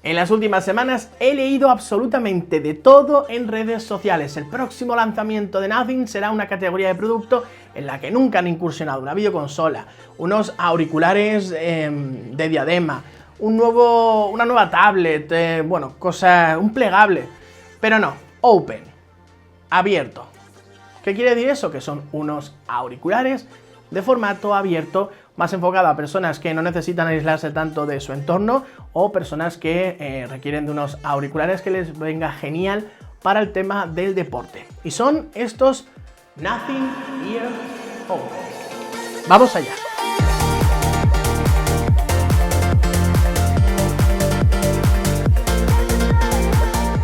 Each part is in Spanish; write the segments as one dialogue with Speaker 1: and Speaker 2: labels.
Speaker 1: En las últimas semanas he leído absolutamente de todo en redes sociales. El próximo lanzamiento de Nothing será una categoría de producto en la que nunca han incursionado: una videoconsola, unos auriculares de diadema, una nueva tablet, un plegable. Pero no, open, abierto. ¿Qué quiere decir eso? Que son unos auriculares de formato abierto, más enfocado a personas que no necesitan aislarse tanto de su entorno o personas que requieren de unos auriculares que les venga genial para el tema del deporte. Y son estos Nothing Ear Open. ¡Vamos allá!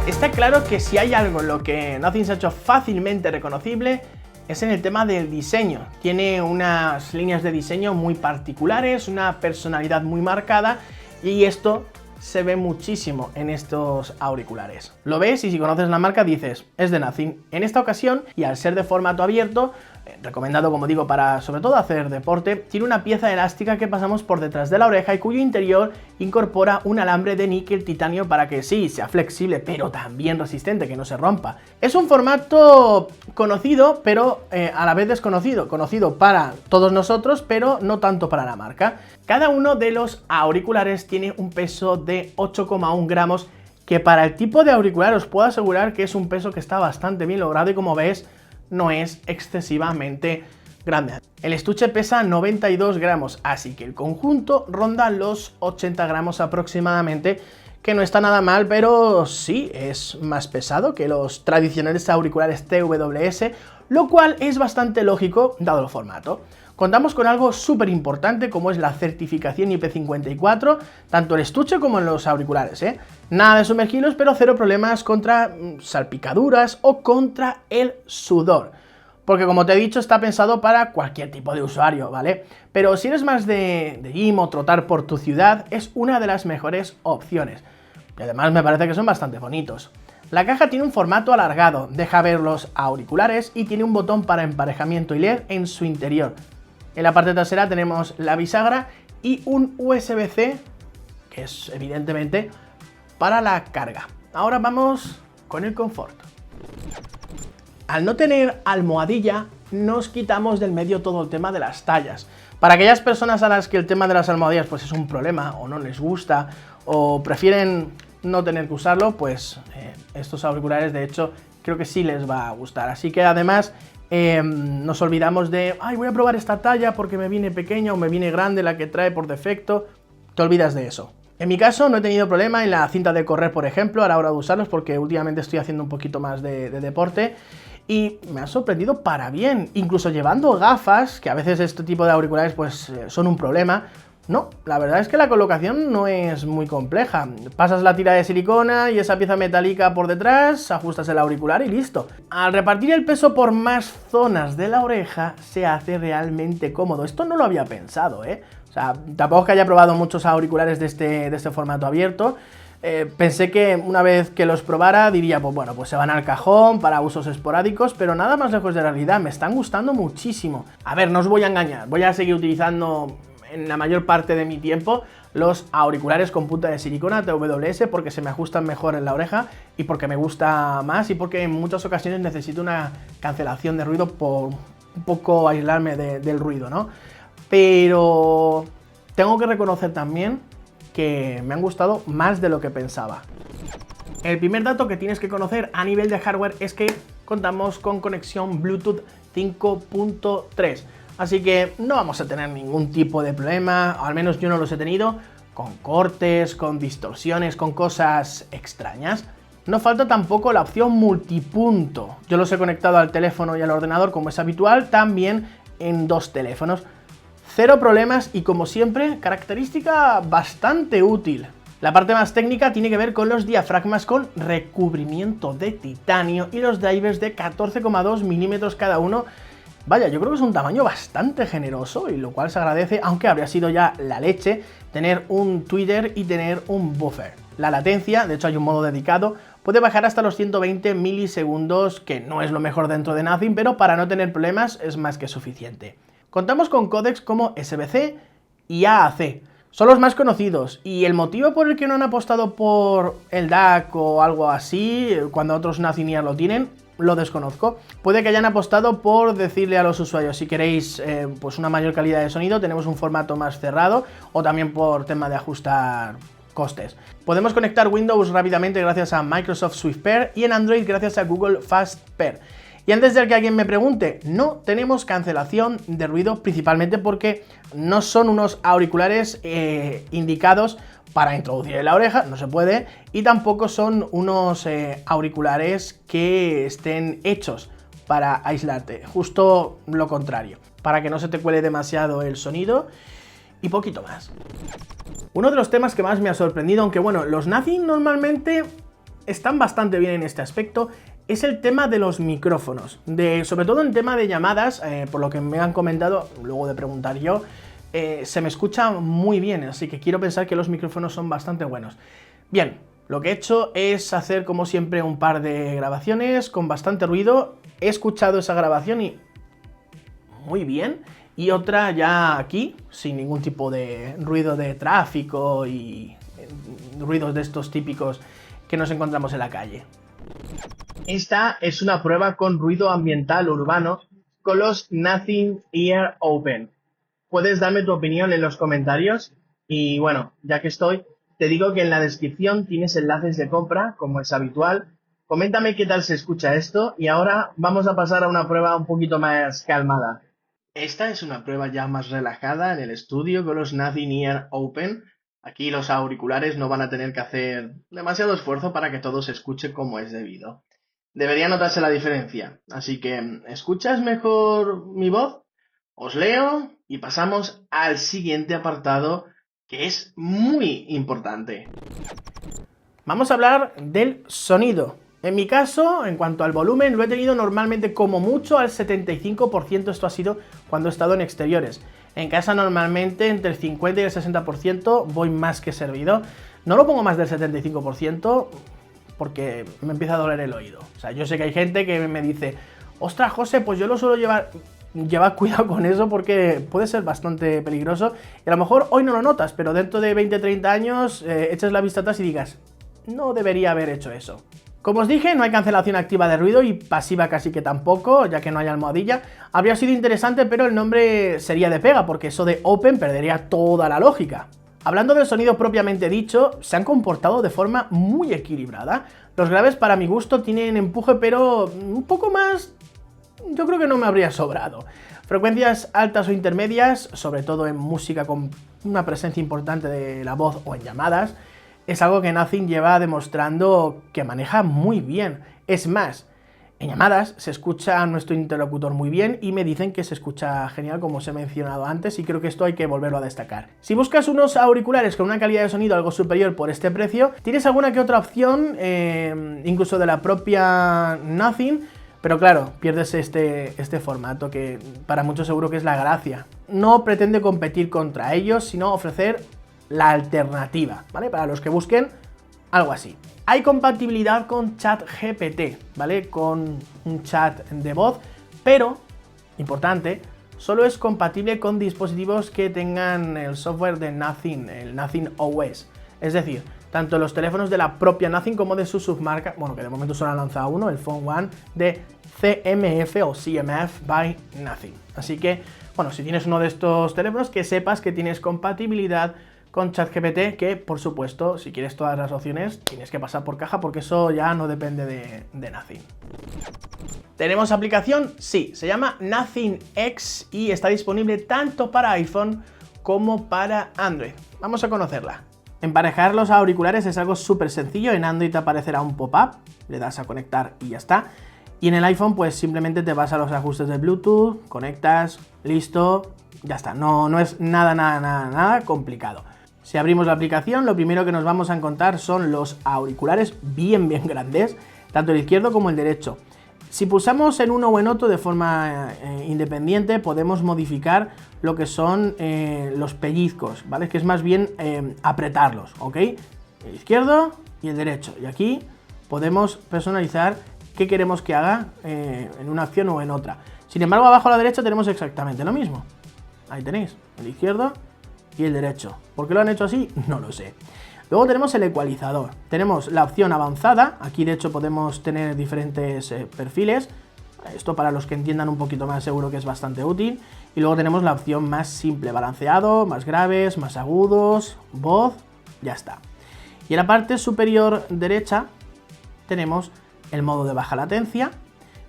Speaker 1: Está claro que si hay algo en lo que Nothing se ha hecho fácilmente reconocible es en el tema del diseño. Tiene unas líneas de diseño muy particulares, una personalidad muy marcada, y esto se ve muchísimo en estos auriculares. Lo ves y si conoces la marca dices, es de Nothing. En esta ocasión, y al ser de formato abierto, recomendado como digo para sobre todo hacer deporte, tiene una pieza elástica que pasamos por detrás de la oreja y cuyo interior incorpora un alambre de níquel titanio para que sí, sea flexible pero también resistente, que no se rompa. Es un formato conocido pero a la vez desconocido, conocido para todos nosotros pero no tanto para la marca. Cada uno de los auriculares tiene un peso de 8,1 gramos, que para el tipo de auricular os puedo asegurar que es un peso que está bastante bien logrado y como ves no es excesivamente grande. El estuche pesa 92 gramos, así que el conjunto ronda los 80 gramos aproximadamente, que no está nada mal, pero sí es más pesado que los tradicionales auriculares TWS, lo cual es bastante lógico dado el formato. Contamos con algo súper importante como es la certificación IP54, tanto el estuche como en los auriculares, Nada de sumergirlos, pero cero problemas contra salpicaduras o contra el sudor. Porque como te he dicho, está pensado para cualquier tipo de usuario, ¿vale? Pero si eres más de gym o trotar por tu ciudad, es una de las mejores opciones. Y además me parece que son bastante bonitos. La caja tiene un formato alargado, deja ver los auriculares y tiene un botón para emparejamiento y LED en su interior. En la parte trasera tenemos la bisagra y un USB-C, que es evidentemente para la carga. Ahora vamos con el confort. Al no tener almohadilla, nos quitamos del medio todo el tema de las tallas. Para aquellas personas a las que el tema de las almohadillas pues es un problema, o no les gusta, o prefieren no tener que usarlo, pues estos auriculares de hecho creo que sí les va a gustar. Así que además nos olvidamos de, voy a probar esta talla porque me viene pequeña o me viene grande la que trae por defecto. Te olvidas de eso. En mi caso no he tenido problema en la cinta de correr, por ejemplo, a la hora de usarlos, porque últimamente estoy haciendo un poquito más de deporte y me ha sorprendido para bien. Incluso llevando gafas, que a veces este tipo de auriculares pues son un problema. No, la verdad es que la colocación no es muy compleja. Pasas la tira de silicona y esa pieza metálica por detrás, ajustas el auricular y listo. Al repartir el peso por más zonas de la oreja, se hace realmente cómodo. Esto no lo había pensado, O sea, tampoco es que haya probado muchos auriculares de este formato abierto. Pensé que una vez que los probara diría, pues bueno, pues se van al cajón para usos esporádicos, pero nada más lejos de la realidad, me están gustando muchísimo. A ver, no os voy a engañar, voy a seguir utilizando en la mayor parte de mi tiempo los auriculares con punta de silicona TWS porque se me ajustan mejor en la oreja y porque me gusta más y porque en muchas ocasiones necesito una cancelación de ruido por un poco aislarme del ruido, ¿no? Pero tengo que reconocer también que me han gustado más de lo que pensaba. El primer dato que tienes que conocer a nivel de hardware es que contamos con conexión Bluetooth 5.3. Así que no vamos a tener ningún tipo de problema, o al menos yo no los he tenido, con cortes, con distorsiones, con cosas extrañas. No falta tampoco la opción multipunto. Yo los he conectado al teléfono y al ordenador como es habitual, también en dos teléfonos. Cero problemas y como siempre, característica bastante útil. La parte más técnica tiene que ver con los diafragmas con recubrimiento de titanio y los drivers de 14,2 milímetros cada uno. Vaya, yo creo que es un tamaño bastante generoso y lo cual se agradece, aunque habría sido ya la leche tener un tweeter y tener un buffer. La latencia, de hecho hay un modo dedicado, puede bajar hasta los 120 milisegundos, que no es lo mejor dentro de Nothing, pero para no tener problemas es más que suficiente. Contamos con códecs como SBC y AAC. Son los más conocidos, y el motivo por el que no han apostado por el DAC o algo así, cuando otros Nothing Ear lo tienen, lo desconozco. Puede que hayan apostado por decirle a los usuarios, si queréis pues una mayor calidad de sonido, tenemos un formato más cerrado, o también por tema de ajustar costes. Podemos conectar Windows rápidamente gracias a Microsoft Swift Pair y en Android gracias a Google Fast Pair. Y antes de que alguien me pregunte, no tenemos cancelación de ruido, principalmente porque no son unos auriculares indicados para introducir en la oreja, no se puede, y tampoco son unos auriculares que estén hechos para aislarte, justo lo contrario, para que no se te cuele demasiado el sonido y poquito más. Uno de los temas que más me ha sorprendido, aunque bueno, los Nothing normalmente están bastante bien en este aspecto, es el tema de los micrófonos, sobre todo en tema de llamadas, por lo que me han comentado, luego de preguntar yo, se me escucha muy bien, así que quiero pensar que los micrófonos son bastante buenos. Bien, lo que he hecho es hacer como siempre un par de grabaciones con bastante ruido, he escuchado esa grabación y muy bien, y otra ya aquí, sin ningún tipo de ruido de tráfico y ruidos de estos típicos que nos encontramos en la calle. Esta es una prueba con ruido ambiental urbano con los Nothing Ear Open. Puedes darme tu opinión en los comentarios y bueno, ya que estoy, te digo que en la descripción tienes enlaces de compra, como es habitual. Coméntame qué tal se escucha esto y ahora vamos a pasar a una prueba un poquito más calmada. Esta es una prueba ya más relajada en el estudio con los Nothing Ear Open. Aquí los auriculares no van a tener que hacer demasiado esfuerzo para que todo se escuche como es debido. Debería notarse la diferencia, así que ¿escuchas mejor mi voz? Os leo y pasamos al siguiente apartado, que es muy importante. Vamos a hablar del sonido. En mi caso, en cuanto al volumen, lo he tenido normalmente como mucho al 75%, esto ha sido cuando he estado en exteriores. En casa normalmente entre el 50 y el 60% voy más que servido. No lo pongo más del 75%, porque me empieza a doler el oído. O sea, yo sé que hay gente que me dice, ostras, José, pues yo lo suelo llevar cuidado con eso porque puede ser bastante peligroso y a lo mejor hoy no lo notas, pero dentro de 20-30 años eches la vista atrás y digas, no debería haber hecho eso. Como os dije, no hay cancelación activa de ruido y pasiva casi que tampoco, ya que no hay almohadilla. Habría sido interesante, pero el nombre sería de pega, porque eso de Open perdería toda la lógica. Hablando del sonido propiamente dicho, se han comportado de forma muy equilibrada. Los graves para mi gusto tienen empuje, pero un poco más, yo creo que no me habría sobrado. Frecuencias altas o intermedias, sobre todo en música con una presencia importante de la voz o en llamadas, es algo que Nothing lleva demostrando que maneja muy bien. Es más, en llamadas se escucha a nuestro interlocutor muy bien y me dicen que se escucha genial, como os he mencionado antes, y creo que esto hay que volverlo a destacar. Si buscas unos auriculares con una calidad de sonido algo superior por este precio, tienes alguna que otra opción, incluso de la propia Nothing, pero claro, pierdes este formato que para muchos seguro que es la gracia. No pretende competir contra ellos, sino ofrecer la alternativa, ¿vale? Para los que busquen algo así. Hay compatibilidad con ChatGPT, ¿vale? Con un chat de voz, pero, importante, solo es compatible con dispositivos que tengan el software de Nothing, el Nothing OS. Es decir, tanto los teléfonos de la propia Nothing como de su submarca, bueno, que de momento solo han lanzado uno, el Phone One de CMF o CMF by Nothing. Así que, bueno, si tienes uno de estos teléfonos, que sepas que tienes compatibilidad con ChatGPT, que por supuesto, si quieres todas las opciones, tienes que pasar por caja porque eso ya no depende de Nothing. ¿Tenemos aplicación? Sí, se llama Nothing X y está disponible tanto para iPhone como para Android. Vamos a conocerla. Emparejar los auriculares es algo súper sencillo. En Android te aparecerá un pop-up, le das a conectar y ya está. Y en el iPhone pues simplemente te vas a los ajustes de Bluetooth, conectas, listo, ya está. No es nada complicado. Si abrimos la aplicación, lo primero que nos vamos a encontrar son los auriculares bien grandes, tanto el izquierdo como el derecho. Si pulsamos en uno o en otro de forma independiente, podemos modificar lo que son los pellizcos, ¿vale? Que es más bien apretarlos, ¿ok? El izquierdo y el derecho. Y aquí podemos personalizar qué queremos que haga en una acción o en otra. Sin embargo, abajo a la derecha tenemos exactamente lo mismo. Ahí tenéis, el izquierdo y el derecho. ¿Por qué lo han hecho así? No lo sé. Luego tenemos el ecualizador. Tenemos la opción avanzada. Aquí de hecho podemos tener diferentes perfiles. Esto para los que entiendan un poquito más seguro que es bastante útil. Y luego tenemos la opción más simple, balanceado, más graves, más agudos, voz, ya está. Y en la parte superior derecha tenemos el modo de baja latencia,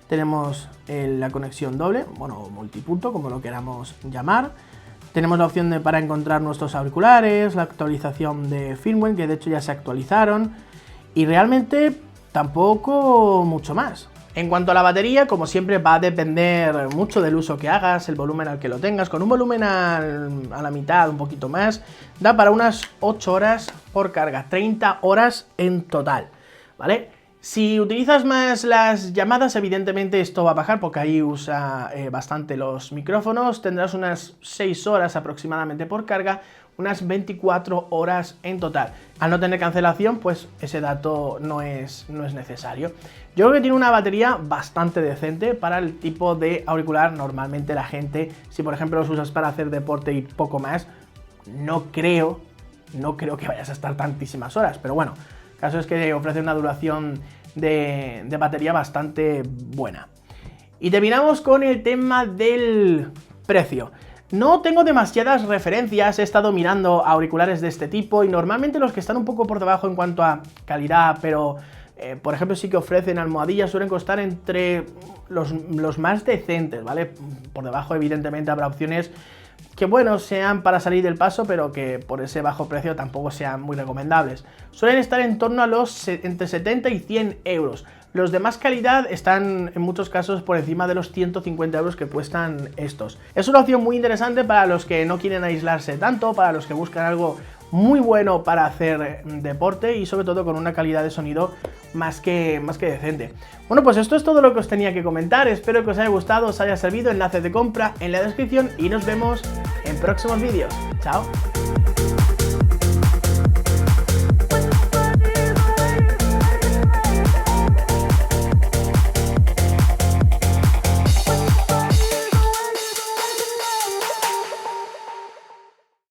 Speaker 1: tenemos la conexión doble, bueno, multipunto, como lo queramos llamar. Tenemos la opción para encontrar nuestros auriculares, la actualización de firmware, que de hecho ya se actualizaron. Y realmente tampoco mucho más. En cuanto a la batería, como siempre va a depender mucho del uso que hagas, el volumen al que lo tengas. Con un volumen a la mitad, un poquito más, da para unas 8 horas por carga, 30 horas en total, ¿vale? Si utilizas más las llamadas, evidentemente esto va a bajar porque ahí usa bastante los micrófonos. Tendrás unas 6 horas aproximadamente por carga, unas 24 horas en total. Al no tener cancelación, pues ese dato no es necesario. Yo creo que tiene una batería bastante decente para el tipo de auricular. Normalmente la gente, si por ejemplo los usas para hacer deporte y poco más, no creo que vayas a estar tantísimas horas. Pero bueno, el caso es que ofrece una duración de batería bastante buena. Y terminamos con el tema del precio. No tengo demasiadas referencias, he estado mirando auriculares de este tipo y normalmente los que están un poco por debajo en cuanto a calidad, pero por ejemplo sí que ofrecen almohadillas, suelen costar entre los más decentes, ¿vale? Por debajo evidentemente habrá opciones que bueno, sean para salir del paso, pero que por ese bajo precio tampoco sean muy recomendables. Suelen estar en torno a los entre 70 y 100 euros. Los de más calidad están en muchos casos por encima de los 150 euros que cuestan estos. Es una opción muy interesante para los que no quieren aislarse tanto, para los que buscan algo muy bueno para hacer deporte y sobre todo con una calidad de sonido más que decente. Bueno, pues esto es todo lo que os tenía que comentar. Espero que os haya gustado, os haya servido. Enlaces de compra en la descripción y nos vemos en próximos vídeos. Chao.